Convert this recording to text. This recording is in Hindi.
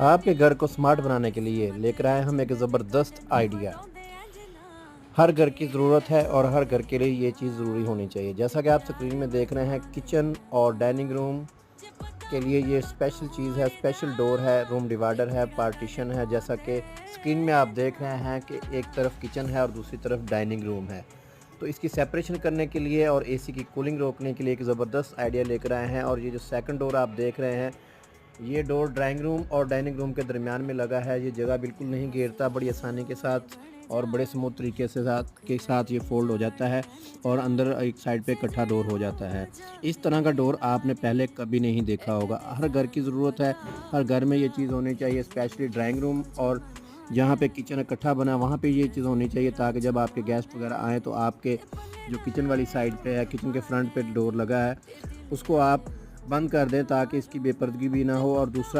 आपके घर को स्मार्ट बनाने के लिए लेकर आए हम एक ज़बरदस्त आइडिया। हर घर की ज़रूरत है और हर घर के लिए ये चीज़ ज़रूरी होनी चाहिए। जैसा कि आप स्क्रीन में देख रहे हैं, किचन और डाइनिंग रूम के लिए ये स्पेशल चीज़ है, स्पेशल डोर है, रूम डिवाइडर है, पार्टीशन है। जैसा कि स्क्रीन में आप देख रहे हैं कि एक तरफ किचन है और दूसरी तरफ डाइनिंग रूम है। तो इसकी सेपरेशन करने के लिए और एसी की कूलिंग रोकने के लिए एक ज़बरदस्त आइडिया लेकर आए हैं। और ये जो सेकंड डोर आप देख रहे हैं, ये डोर ड्राइंग रूम और डाइनिंग रूम के दरमियान में लगा है। ये जगह बिल्कुल नहीं घेरता, बड़ी आसानी के साथ और बड़े स्मूथ तरीके से साथ ये फ़ोल्ड हो जाता है और अंदर एक साइड पे इकट्ठा डोर हो जाता है। इस तरह का डोर आपने पहले कभी नहीं देखा होगा। हर घर की ज़रूरत है, हर घर में ये चीज़ होनी चाहिए, स्पेशली ड्राइंग रूम और जहाँ पे किचन इकट्ठा बना वहाँ पे ये चीज़ होनी चाहिए, ताकि जब आपके गेस्ट वगैरह आएँ तो आपके जो किचन वाली साइड पे है, किचन के फ्रंट पे डोर लगा है, उसको आप बंद कर दें ताकि इसकी बेपर्दगी भी ना हो। और दूसरा,